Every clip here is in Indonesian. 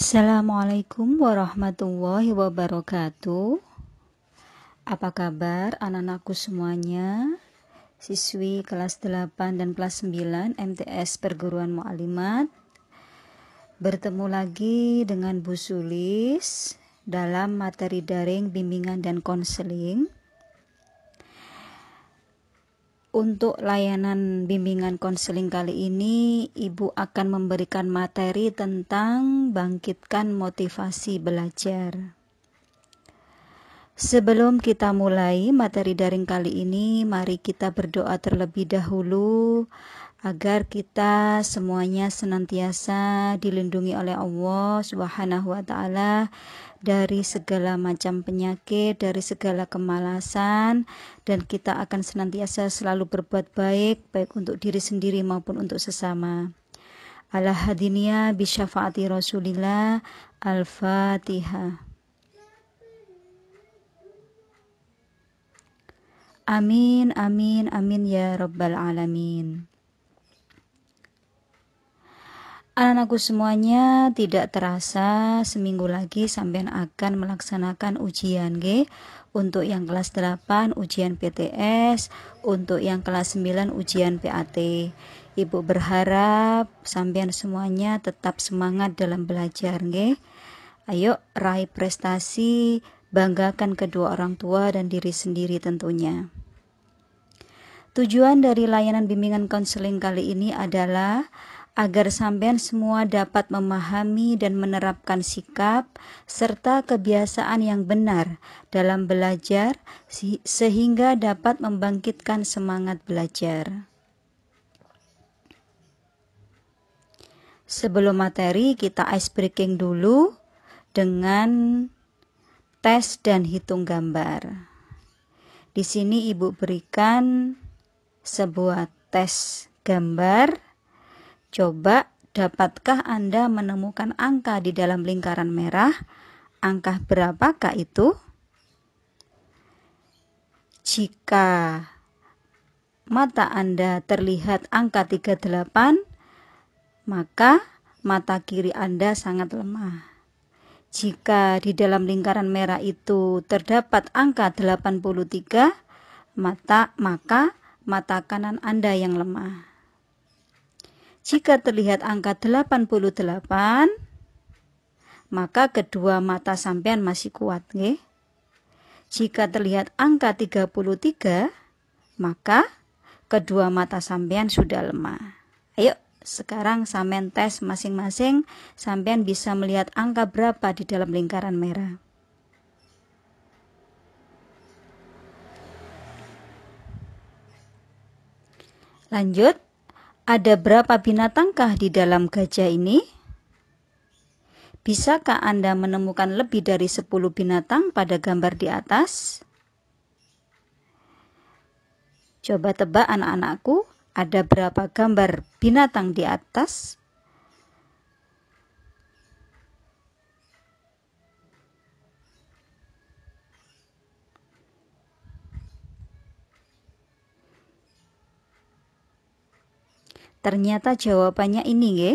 Assalamualaikum warahmatullahi wabarakatuh. Apa kabar anak-anakku semuanya? Siswi kelas 8 dan kelas 9 MTS Perguruan Mu'allimat. Bertemu lagi dengan Bu Sulis dalam materi daring bimbingan dan konseling. Untuk layanan bimbingan konseling kali ini, Ibu akan memberikan materi tentang bangkitkan motivasi belajar. Sebelum kita mulai materi daring kali ini, mari kita berdoa terlebih dahulu agar kita semuanya senantiasa dilindungi oleh Allah Subhanahu wa Ta'ala dari segala macam penyakit, dari segala kemalasan, dan kita akan senantiasa selalu berbuat baik untuk diri sendiri maupun untuk sesama. Ala hadiniya bisyafaati Rasulillah. Al-Fatihah. Amin, amin, amin ya Rabbal Alamin. Anak-anakku semuanya, tidak terasa seminggu lagi sampean akan melaksanakan ujian untuk yang kelas 8 ujian PTS, untuk yang kelas 9 ujian PAT. Ibu berharap sampean semuanya tetap semangat dalam belajar Ayo raih prestasi, banggakan kedua orang tua dan diri sendiri tentunya. Tujuan dari layanan bimbingan konseling kali ini adalah agar sampean semua dapat memahami dan menerapkan sikap serta kebiasaan yang benar dalam belajar sehingga dapat membangkitkan semangat belajar. Sebelum materi, kita ice breaking dulu dengan tes dan hitung gambar. Di sini Ibu berikan sebuah tes gambar. Coba, dapatkah Anda menemukan angka di dalam lingkaran merah? Angka berapakah itu? Jika mata Anda terlihat angka 38, maka mata kiri Anda sangat lemah. Jika di dalam lingkaran merah itu terdapat angka 83, maka mata kanan Anda yang lemah. Jika terlihat angka 88, maka kedua mata sampean masih kuat Jika terlihat angka 33, maka kedua mata sampean sudah lemah. Ayo, sekarang sampean tes masing-masing, sampean bisa melihat angka berapa di dalam lingkaran merah. Lanjut. Ada berapa binatangkah di dalam gajah ini? Bisakah Anda menemukan lebih dari 10 binatang pada gambar di atas? Coba tebak anak-anakku, ada berapa gambar binatang di atas? Ternyata jawabannya ini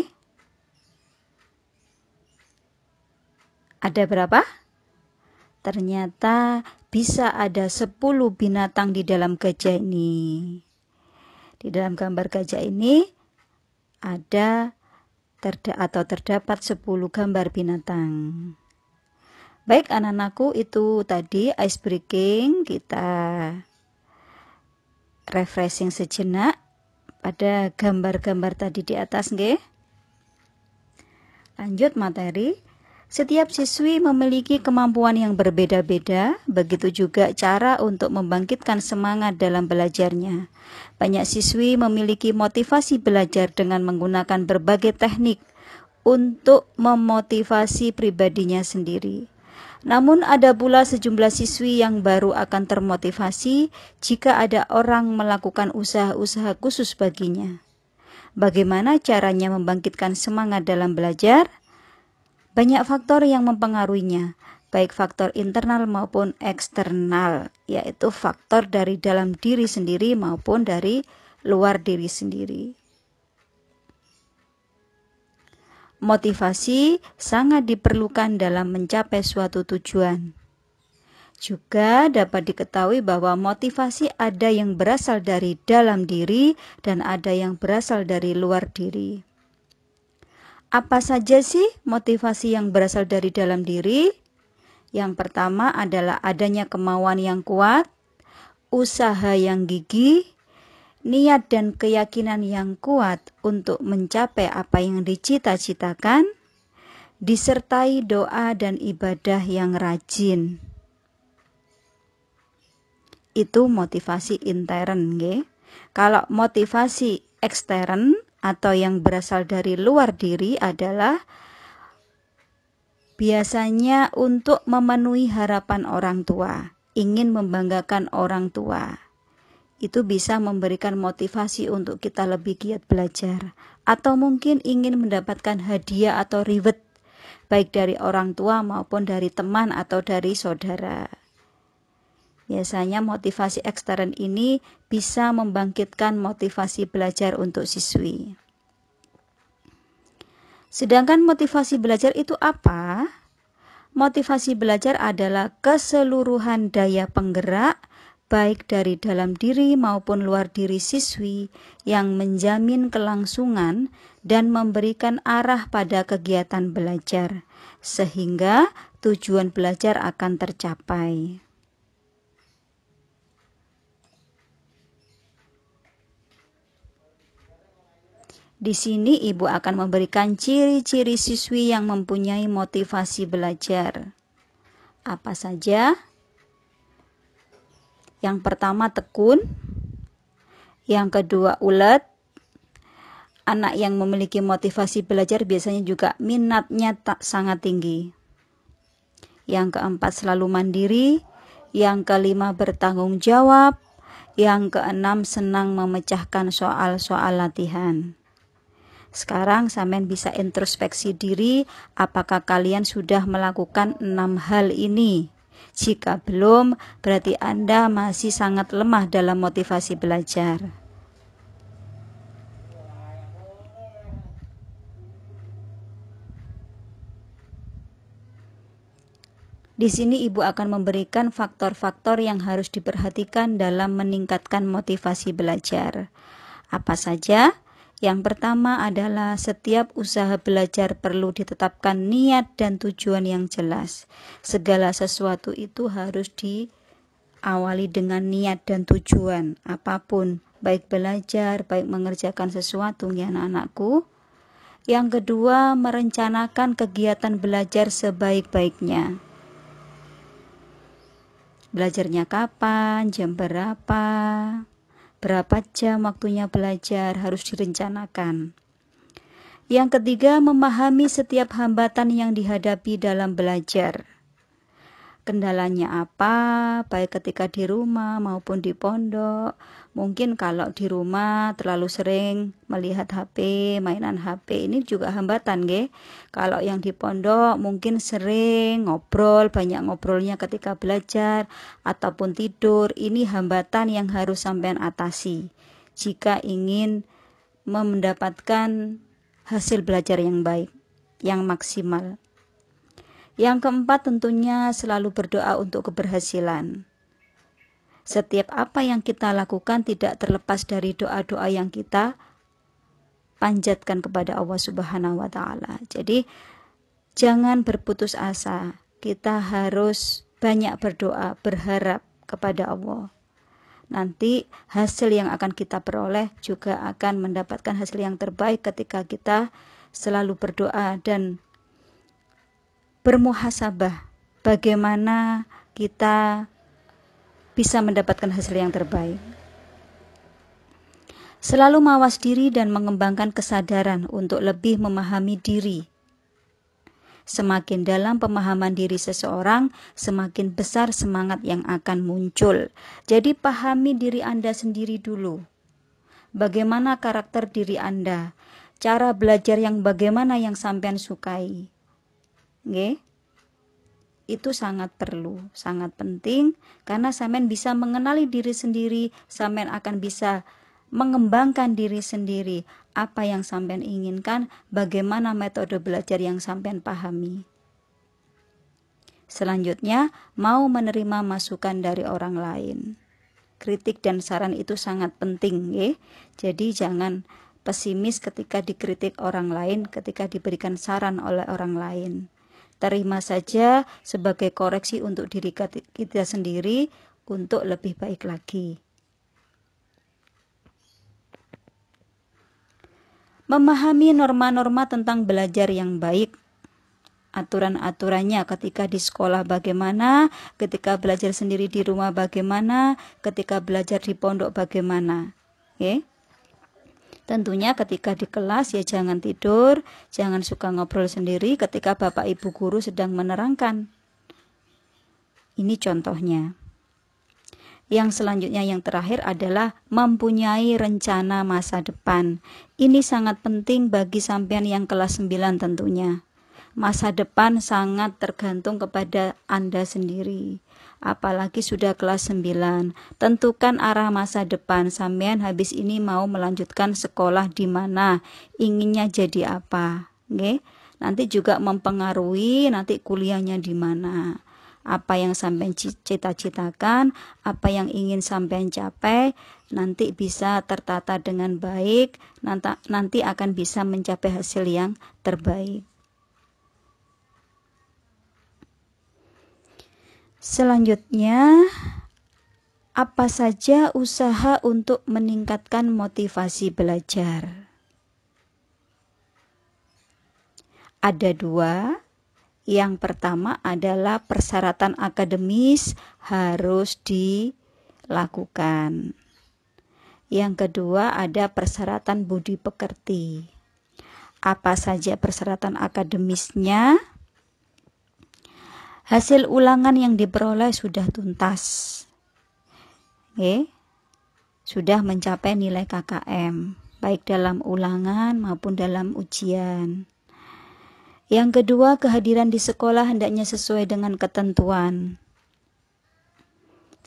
Ada berapa? Ternyata bisa ada 10 binatang di dalam gajah ini. Di dalam gambar gajah ini ada terdapat 10 gambar binatang. Baik anak-anakku, itu tadi ice breaking, kita refreshing sejenak pada gambar-gambar tadi di atas Lanjut materi. Setiap siswi memiliki kemampuan yang berbeda-beda, begitu juga cara untuk membangkitkan semangat dalam belajarnya. Banyak siswi memiliki motivasi belajar dengan menggunakan berbagai teknik untuk memotivasi pribadinya sendiri. Namun ada pula sejumlah siswi yang baru akan termotivasi jika ada orang melakukan usaha-usaha khusus baginya. Bagaimana caranya membangkitkan semangat dalam belajar? Banyak faktor yang mempengaruhinya, baik faktor internal maupun eksternal, yaitu faktor dari dalam diri sendiri maupun dari luar diri sendiri. motivasi sangat diperlukan dalam mencapai suatu tujuan. Juga dapat diketahui bahwa motivasi ada yang berasal dari dalam diri dan ada yang berasal dari luar diri. Apa saja sih motivasi yang berasal dari dalam diri? Yang pertama adalah adanya kemauan yang kuat, usaha yang gigih, niat dan keyakinan yang kuat untuk mencapai apa yang dicita-citakan, disertai doa dan ibadah yang rajin. Itu motivasi intern, nggih. Kalau motivasi ekstern atau yang berasal dari luar diri adalah biasanya untuk memenuhi harapan orang tua, ingin membanggakan orang tua. Itu bisa memberikan motivasi untuk kita lebih giat belajar. Atau mungkin ingin mendapatkan hadiah atau reward, baik dari orang tua maupun dari teman atau dari saudara. Biasanya motivasi ekstern ini bisa membangkitkan motivasi belajar untuk siswi. Sedangkan motivasi belajar itu apa? Motivasi belajar adalah keseluruhan daya penggerak baik dari dalam diri maupun luar diri siswi yang menjamin kelangsungan dan memberikan arah pada kegiatan belajar, sehingga tujuan belajar akan tercapai. Di sini Ibu akan memberikan ciri-ciri siswi yang mempunyai motivasi belajar. Apa saja? Yang pertama tekun, yang kedua ulet. Anak yang memiliki motivasi belajar biasanya juga minatnya sangat tinggi. Yang keempat selalu mandiri, yang kelima bertanggung jawab, yang keenam senang memecahkan soal-soal latihan. Sekarang sampean bisa introspeksi diri, apakah kalian sudah melakukan 6 hal ini? Jika belum, berarti Anda masih sangat lemah dalam motivasi belajar. Di sini Ibu akan memberikan faktor-faktor yang harus diperhatikan dalam meningkatkan motivasi belajar. Apa saja? Yang pertama adalah setiap usaha belajar perlu ditetapkan niat dan tujuan yang jelas. Segala sesuatu itu harus diawali dengan niat dan tujuan. Apapun, baik belajar, baik mengerjakan sesuatu ya anak-anakku. Yang kedua, merencanakan kegiatan belajar sebaik-baiknya. Belajarnya kapan, jam berapa, berapa jam waktunya belajar, harus direncanakan. Yang ketiga, memahami setiap hambatan yang dihadapi dalam belajar. Kendalanya apa, baik ketika di rumah maupun di pondok. Mungkin kalau di rumah terlalu sering melihat HP, mainan HP, ini juga hambatan, nggih. Kalau yang di pondok mungkin sering ngobrol, banyak ngobrolnya ketika belajar ataupun tidur. Ini hambatan yang harus sampean atasi jika ingin mendapatkan hasil belajar yang baik, yang maksimal. Yang keempat tentunya selalu berdoa untuk keberhasilan. Setiap apa yang kita lakukan tidak terlepas dari doa-doa yang kita panjatkan kepada Allah Subhanahu wa Ta'ala. Jadi jangan berputus asa. Kita harus banyak berdoa, berharap kepada Allah. Nanti hasil yang akan kita peroleh juga akan mendapatkan hasil yang terbaik ketika kita selalu berdoa dan bermuhasabah bagaimana kita bisa mendapatkan hasil yang terbaik. Selalu mawas diri dan mengembangkan kesadaran untuk lebih memahami diri. Semakin dalam pemahaman diri seseorang, semakin besar semangat yang akan muncul. Jadi pahami diri Anda sendiri dulu. Bagaimana karakter diri Anda? Cara belajar yang bagaimana yang sampean sukai? Nggih? Itu sangat perlu, sangat penting karena sampean bisa mengenali diri sendiri, sampean akan bisa mengembangkan diri sendiri, apa yang sampean inginkan, bagaimana metode belajar yang sampean pahami. Selanjutnya, mau menerima masukan dari orang lain. Kritik dan saran itu sangat penting, ya. Jadi jangan pesimis ketika dikritik orang lain, ketika diberikan saran oleh orang lain. Terima saja sebagai koreksi untuk diri kita sendiri untuk lebih baik lagi. Memahami norma-norma tentang belajar yang baik. Aturan-aturannya ketika di sekolah bagaimana, ketika belajar sendiri di rumah bagaimana, ketika belajar di pondok bagaimana. Oke? Tentunya ketika di kelas ya jangan tidur, jangan suka ngobrol sendiri ketika Bapak Ibu guru sedang menerangkan. Ini contohnya. Yang selanjutnya yang terakhir adalah mempunyai rencana masa depan. Ini sangat penting bagi sampean yang kelas 9 tentunya. Masa depan sangat tergantung kepada Anda sendiri. Apalagi sudah kelas 9. Tentukan arah masa depan. Sampean habis ini mau melanjutkan sekolah di mana, inginnya jadi apa. Oke? Nanti juga mempengaruhi nanti kuliahnya di mana. Apa yang sampean cita-citakan, apa yang ingin sampean capai, nanti bisa tertata dengan baik, nanti akan bisa mencapai hasil yang terbaik. Selanjutnya, apa saja usaha untuk meningkatkan motivasi belajar? Ada 2. Yang pertama adalah persyaratan akademis harus dilakukan. Yang kedua ada persyaratan budi pekerti. Apa saja persyaratan akademisnya? Hasil ulangan yang diperoleh sudah tuntas. Sudah mencapai nilai KKM, baik dalam ulangan maupun dalam ujian. Yang kedua, kehadiran di sekolah hendaknya sesuai dengan ketentuan.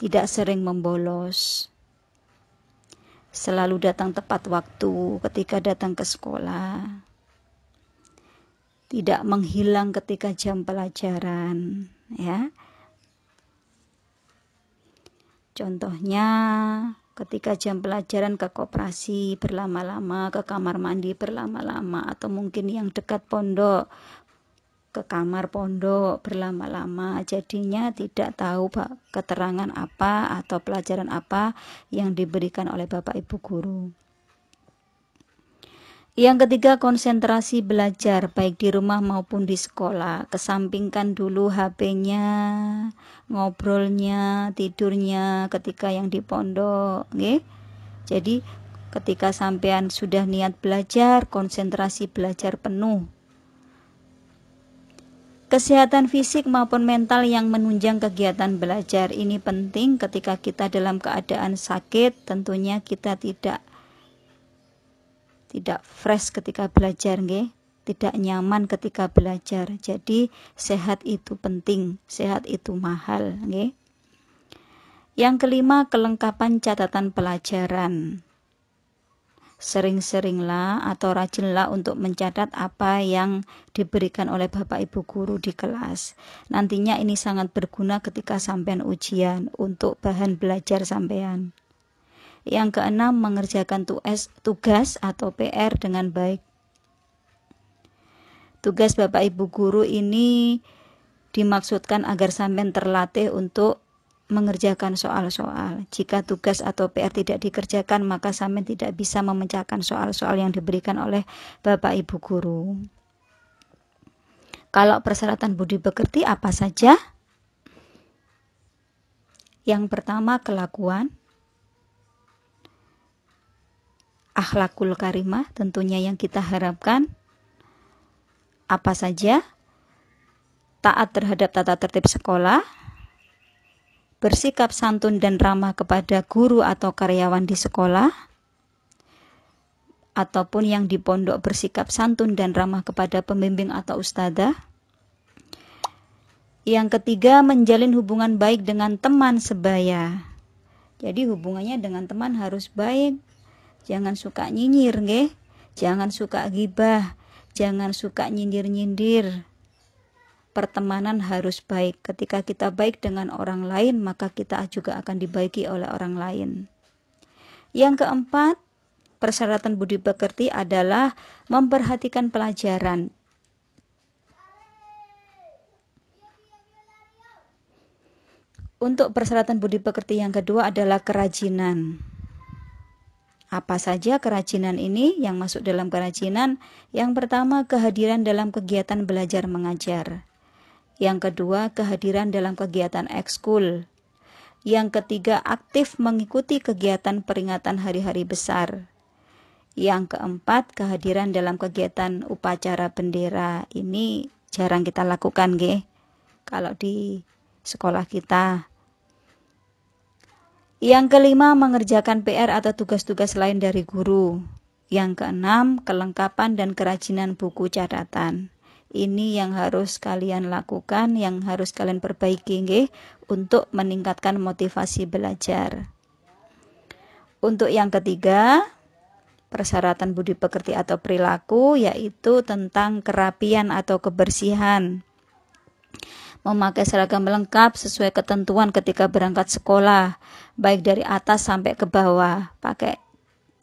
Tidak sering membolos. Selalu datang tepat waktu ketika datang ke sekolah. Tidak menghilang ketika jam pelajaran, ya. Contohnya, ketika jam pelajaran ke koperasi berlama-lama, ke kamar mandi berlama-lama, atau mungkin yang dekat pondok ke kamar pondok berlama-lama, jadinya tidak tahu keterangan apa atau pelajaran apa yang diberikan oleh Bapak Ibu guru. Yang ketiga, konsentrasi belajar baik di rumah maupun di sekolah. Kesampingkan dulu HP-nya, ngobrolnya, tidurnya ketika yang di pondok, okay? Jadi ketika sampean sudah niat belajar, konsentrasi belajar penuh. Kesehatan fisik maupun mental yang menunjang kegiatan belajar ini penting. Ketika kita dalam keadaan sakit, tentunya kita tidak fresh ketika belajar, tidak nyaman ketika belajar. Jadi sehat itu penting, sehat itu mahal. Yang kelima, kelengkapan catatan pelajaran. Sering-seringlah atau rajinlah untuk mencatat apa yang diberikan oleh Bapak Ibu guru di kelas. Nantinya ini sangat berguna ketika sampean ujian untuk bahan belajar sampean. Yang keenam, mengerjakan tugas atau PR dengan baik. Tugas Bapak Ibu guru ini dimaksudkan agar sampean terlatih untuk mengerjakan soal-soal. Jika tugas atau PR tidak dikerjakan, maka sampean tidak bisa memecahkan soal-soal yang diberikan oleh Bapak Ibu guru. Kalau persyaratan budi pekerti apa saja? Yang pertama, kelakuan. Akhlakul karimah tentunya yang kita harapkan. Apa saja? Taat terhadap tata tertib sekolah, bersikap santun dan ramah kepada guru atau karyawan di sekolah, ataupun yang di pondok bersikap santun dan ramah kepada pembimbing atau ustadzah. Yang ketiga, menjalin hubungan baik dengan teman sebaya. Jadi hubungannya dengan teman harus baik. Jangan suka nyinyir nggih. Jangan suka ghibah, jangan suka nyindir-nyindir. Pertemanan harus baik. Ketika kita baik dengan orang lain, maka kita juga akan dibaiki oleh orang lain. Yang keempat, persyaratan budi pekerti adalah memperhatikan pelajaran. Untuk persyaratan budi pekerti yang kedua adalah kerajinan. Apa saja kerajinan ini yang masuk dalam kerajinan? Yang pertama, kehadiran dalam kegiatan belajar mengajar. Yang kedua, kehadiran dalam kegiatan ekskul. Yang ketiga, aktif mengikuti kegiatan peringatan hari-hari besar. Yang keempat, kehadiran dalam kegiatan upacara bendera. Ini jarang kita lakukan, nggih, kalau di sekolah kita. Yang kelima, mengerjakan PR atau tugas-tugas lain dari guru. Yang keenam, kelengkapan dan kerajinan buku catatan. Ini yang harus kalian lakukan, yang harus kalian perbaiki nggih, untuk meningkatkan motivasi belajar. Untuk yang ketiga, persyaratan budi pekerti atau perilaku, yaitu tentang kerapian atau kebersihan. Memakai seragam lengkap sesuai ketentuan ketika berangkat sekolah, baik dari atas sampai ke bawah. Pakai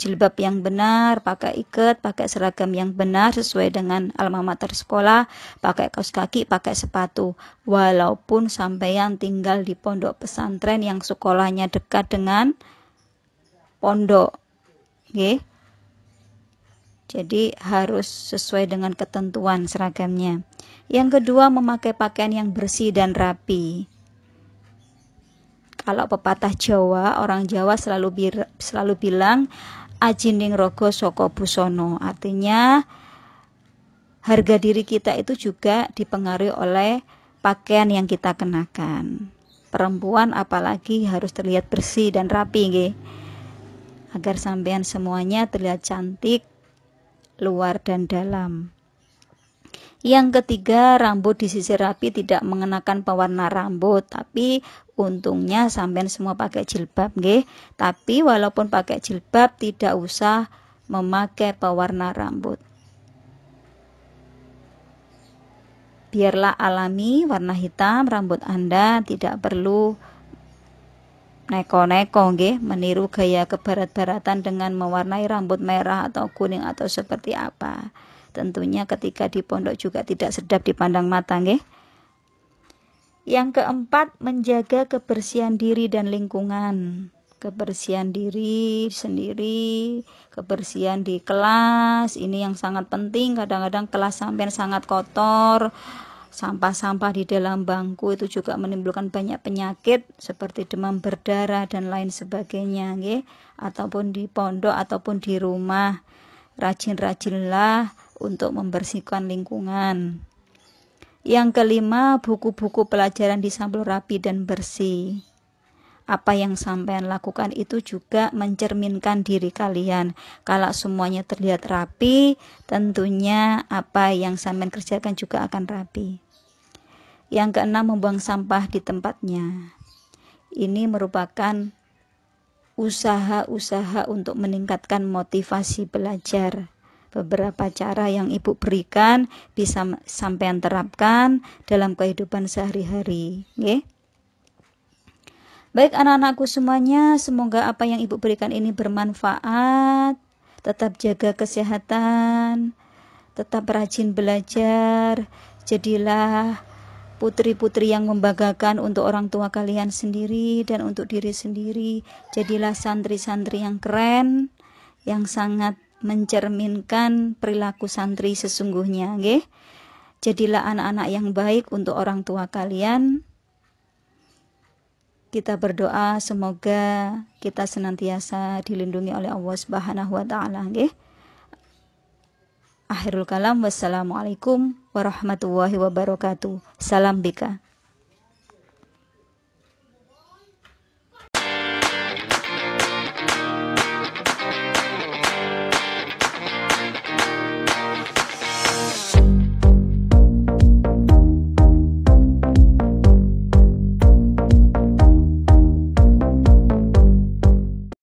jilbab yang benar, pakai ikat, pakai seragam yang benar sesuai dengan alma mater sekolah, pakai kaos kaki, pakai sepatu. Walaupun sampeyan tinggal di pondok pesantren yang sekolahnya dekat dengan pondok, okay? Jadi harus sesuai dengan ketentuan seragamnya. Yang kedua, memakai pakaian yang bersih dan rapi. Kalau pepatah Jawa, orang Jawa selalu bilang ajining rogo soko busono. Artinya harga diri kita itu juga dipengaruhi oleh pakaian yang kita kenakan. Perempuan apalagi harus terlihat bersih dan rapi, nggih. Agar sampean semuanya terlihat cantik luar dan dalam. Yang ketiga, rambut disisir rapi, tidak mengenakan pewarna rambut. Tapi untungnya sampean semua pakai jilbab, nggih. Tapi walaupun pakai jilbab, tidak usah memakai pewarna rambut. Biarlah alami warna hitam rambut Anda, tidak perlu neko-neko, nggih, meniru gaya kebarat-baratan dengan mewarnai rambut merah atau kuning atau seperti apa. Tentunya ketika di pondok juga tidak sedap dipandang mata, nggih. Yang keempat, menjaga kebersihan diri dan lingkungan. Kebersihan diri sendiri, kebersihan di kelas, ini yang sangat penting. Kadang-kadang kelas sampean sangat kotor, sampah-sampah di dalam bangku itu juga menimbulkan banyak penyakit seperti demam berdarah dan lain sebagainya, nggih. Ataupun di pondok ataupun di rumah, rajin-rajinlah untuk membersihkan lingkungan. Yang kelima, buku-buku pelajaran disampul rapi dan bersih. Apa yang sampean lakukan itu juga mencerminkan diri kalian. Kalau semuanya terlihat rapi, tentunya apa yang sampean kerjakan juga akan rapi. Yang keenam, membuang sampah di tempatnya. Ini merupakan usaha-usaha untuk meningkatkan motivasi belajar. Beberapa cara yang Ibu berikan bisa sampean terapkan dalam kehidupan sehari-hari, nggih. Baik anak-anakku semuanya, semoga apa yang Ibu berikan ini bermanfaat. Tetap jaga kesehatan, tetap rajin belajar, jadilah putri-putri yang membanggakan untuk orang tua kalian sendiri dan untuk diri sendiri. Jadilah santri-santri yang keren, yang sangat mencerminkan perilaku santri sesungguhnya, nggih. Jadilah anak-anak yang baik untuk orang tua kalian. Kita berdoa semoga kita senantiasa dilindungi oleh Allah Subhanahu wa taala, nggih. Akhirul kalam, wassalamualaikum warahmatullahi wabarakatuh. Salam bika.